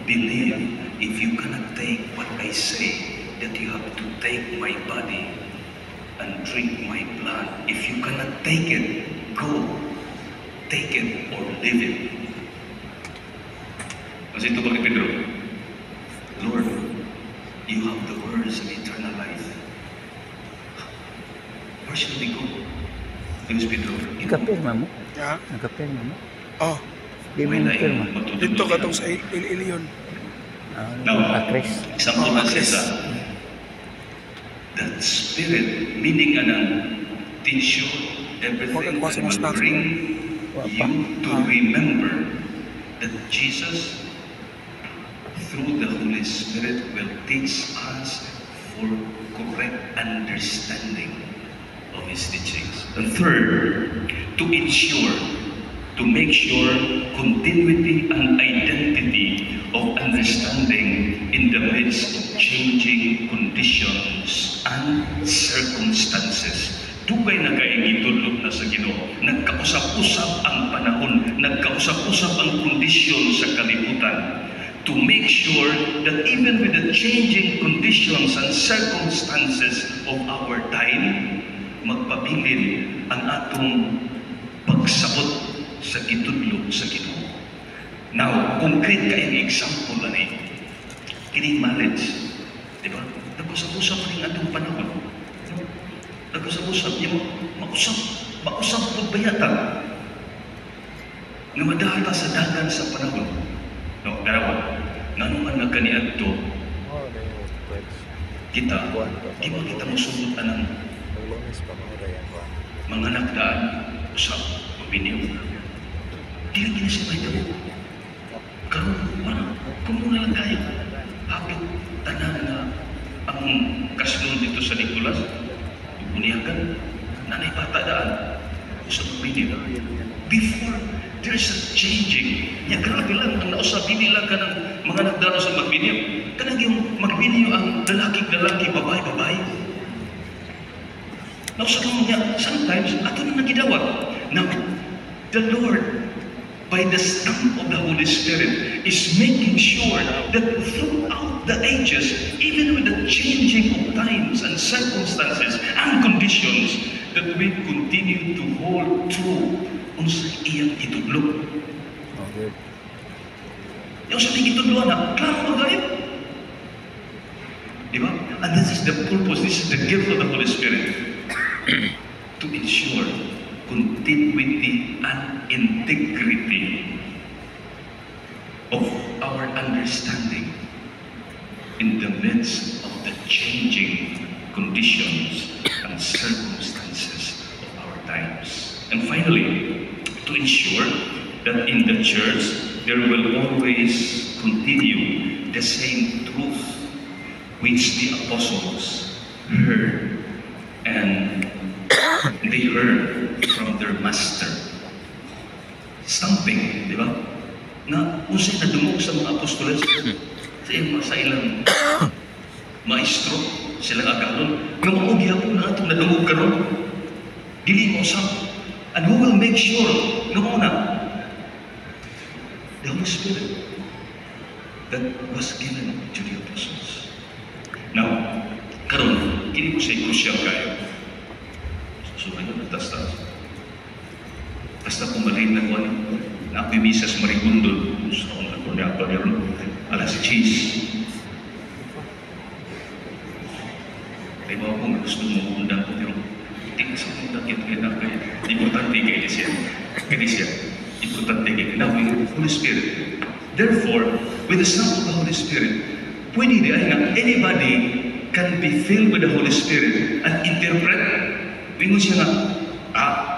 believe if you cannot take what I say, that you have to take my body and drink my blood. If you cannot take it, go. Take it or leave it. Kasi ito kay Pedro, Lord, you have the words of eternal life. Where should we go? Thanks, Pedro. Nakapirma mo? Ya. Nakapirma mo? Oh, Di mo pirma. dito ka tong sa Il-Ilion. Now, Akres. example na Akres. sa that spirit, meaning anang teach you everything Huwag that mas will taas. bring you to remember that Jesus, through the Holy Spirit, will teach us for correct understanding of His teachings. And third, to ensure, to make sure continuity and identity of understanding in the midst of changing conditions and circumstances. Dugay na kayong itulog na sa Ginoo. Nagkausap-usap ang panahon, nagkausap-usap ang kondisyon sa kalibutan. To make sure that even with the changing conditions and circumstances of our time, magpabilin ang atong pagsabot sa gitudlog sa Ginoo. Now, concrete kayong example na ni kining marriage. Diba? Nagkusap-usap rin atong panahon. Nagkusap-usap niya, mausap pagbayatan nga madata sa dagan sa panahon. No, darawa, nga naman nga kaniadto, kita, di ba kita musulot ng mga nagdaan, usap, opinion. Di lang ginisipay na mo. Karoon, kung muna lang tayo, hapit tanan na ang kasunod dito sa Nicolas, buniagan, nanay patadaan, usap opinion. Before, there's a changing. Ya, grabe lang, ang nausapin nila ka ng mga nagdaro sa magbinyo. Kanang yung magbinyo ang lalaki, babae. Nausapin niya, sometimes, ato na nagidawat. Now, the Lord, by the stamp of the Holy Spirit, is making sure that throughout the ages, even with the changing of times and circumstances and conditions, that we continue to hold true unsay iyang itudlo. Okay. Yung sa tingin itudlo na, klaro ba kayo? Diba? And this is the purpose, this is the gift of the Holy Spirit to ensure continuity and integrity of our understanding in the midst of the changing conditions and circumstances of our times. And finally, to ensure that in the church there will always continue the same truth which the apostles heard and they heard from their master. Something, di ba? Na usay na dumog sa mga apostoles sa ilang maestro, silang agalon, nga maugya po na itong nadumog karon. Dili mo sa, and who will make sure nga muna the Holy Spirit that was given to the apostles. Now, karon kini mo siya crucial kayo. So, ano, basta pumalin na kuha na pimisa sa Marigundol, sa mga kunyapa meron, alas 10. Ay mga kung gusto mo undang ko, pero tingin sa mga kita kaya importante kayo siya. Kaya siya, importante kayo. Now, with the Holy Spirit. Therefore, with the stamp of the Holy Spirit, pwede di ay nga, anybody can be filled with the Holy Spirit and interpret. Wingon siya nga,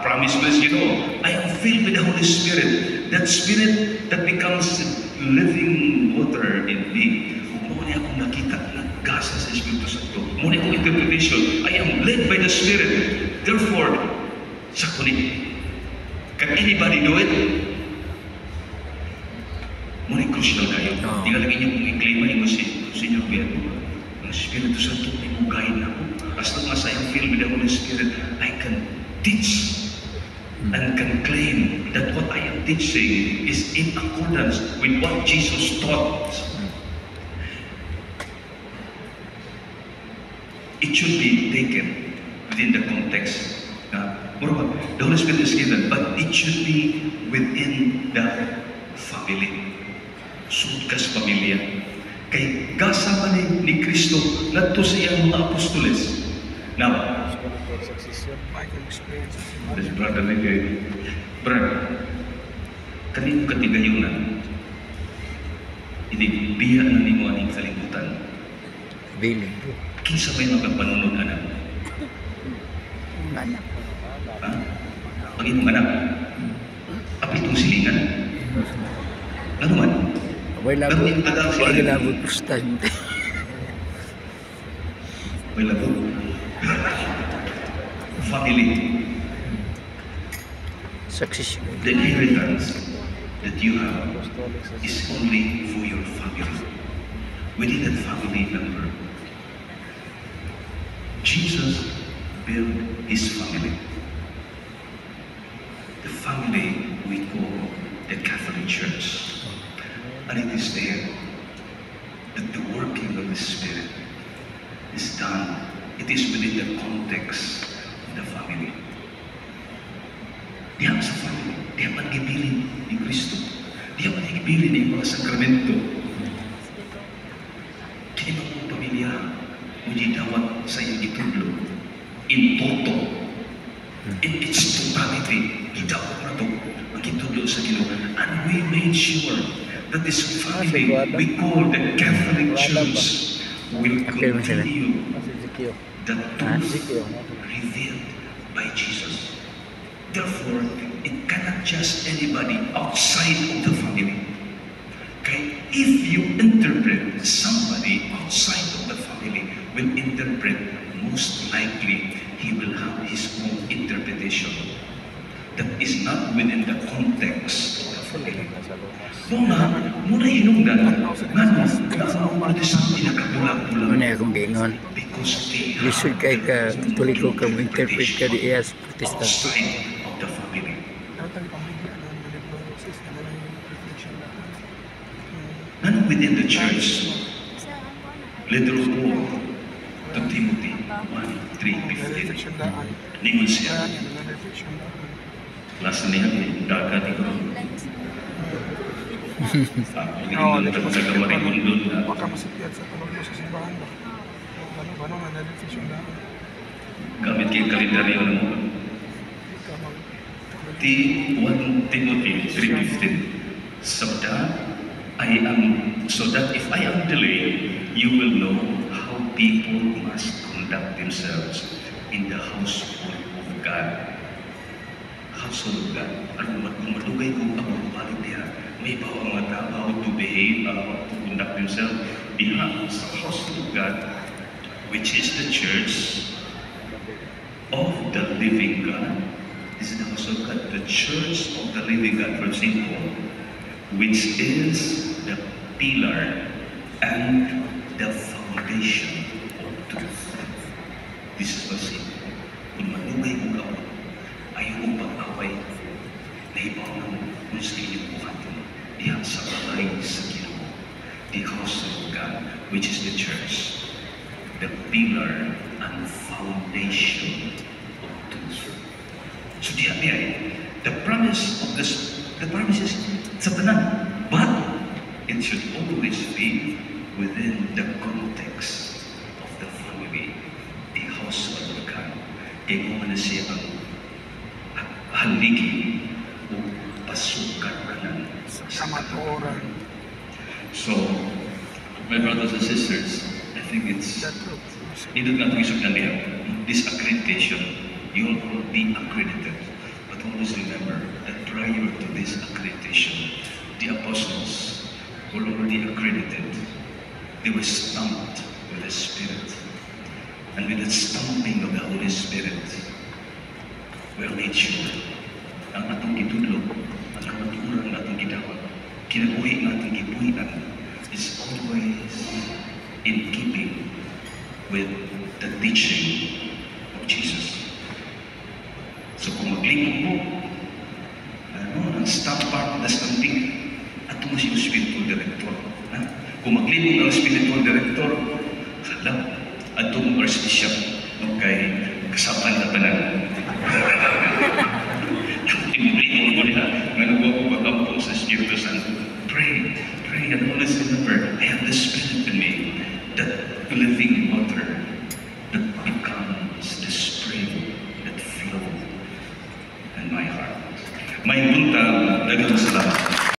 promise mo you know, I am filled with the Holy Spirit. That Spirit that becomes living water in me. Muna akong nakita, naggasa sa Espiritu Santo. Muna akong interpretation, I am led by the Spirit. Therefore, sa kulit, can anybody do it? Muna crucial kayo. Di ka lagi niyo kung i-claim mo si Senyor Bierno. Ang Espiritu Santo ay mugahin ako. As long as I am filled with the Holy Spirit, I can teach and can claim that what I am teaching is in accordance with what Jesus taught. it should be taken within the context. Moreover, the Holy Spirit is given, but it should be within the family. Sudkas pamilya. Kay gasa man ni Kristo ngadto sa iyang mga apostoles. Now, Michael experience. this brother Miguel, brother, kanino katigayonan? Inibihan na ni mo aning kalibutan. Bilin po. Kinsa may magpanunod anak? Ang anak. Ha? Pag imong anak, apitong silingan. Ano man? Abay labo. Pero yung tagang Abay silingan. labo pustan. May labo. Family. Succession. The inheritance that you have is only for your family. Within that family member, Jesus built his family. The family we call the Catholic Church. And it is there that the working of the Spirit is done. It is within the context of the family. Diyan sa family, diyan man gibilin ni Kristo. Diyan man gibilin ni mga sakramento. Kini mga pamilya, hindi dawat sa iyong itudlo. In toto, in its totality, idawat na ito ang itudlo sa Ginoo. And we made sure that this family we call the Catholic Church will continue the truth revealed by Jesus. Therefore, it cannot just anybody outside of the family. Okay? If you interpret, somebody outside of the family will interpret, most likely he will have his own interpretation that is not within the context of the family. Muna hinungdan, nga Protestant pinakabulag-bulag Ano akong gingon. because they Lisod kay ka Katoliko ka mo interpret ka di iya sa Protestante. outside of the family. Dapat pamilya na malibro sis na lang yung reflection na. None within the church. Letter of Paul to Timothy 1:3-15. Reflection daan. Ningon siya, Kaya yan na reflection daan. last niya, dagat ikaw. Oo, Pag-inom ka sa gawaring mundo na baka masipiyat sa tulog mo sa simbahan ba? Bano na reflection daan. gamit kayong kalendaryo ng mga. Ika mag... T1 Timothy 3:15. So that if I am delayed, you will know how people must conduct themselves in the household of God. Household of God. Kung matugay kung ako balik diha, may bawa mga tao how to behave, how to conduct themselves diha sa household of God, which is the church of the living God. This is the house of God, the church of the living God, from St. Paul, which is the pillar and the foundation of truth. This is what St. Paul. Kung manugay mo ka, ayaw mo pag-away, nahibaw na mo kung sa inyong buhaton. Diyan sa balay sa Ginoo, the house of God, which is the church, the pillar and foundation of truth. So the promise of this, the promise is sa tanan, but it should always be within the context of the family, the household of God. Kaya mo na siya ang haligi o pasukan ng Kamatuoran. So, my brothers and sisters, I think it's That truth. Hindi na ito isip na niya. This accreditation, you will be accredited. But always remember that prior to this accreditation, the apostles were already accredited. They were stamped with the Spirit. And with the stamping of the Holy Spirit, we are made sure ang atong gitudlo, ang kamaturan na atong gidawat, kinabuhi na atong gibuhian is always in keeping with the teaching of Jesus. So kung maglingkod mo, ang staff part na stamping, ato mo siyang spiritual director. Kung maglingkod ang spiritual director, alam, atong Archbishop, kay kasapan na tanan. Pray mo niya, nga nagawa ko pag-ampo sa Espiritu Santo. Pray, and always remember, I have the Spirit in me, that living water that becomes the spring that flows in my heart. May buntag, daghang salamat.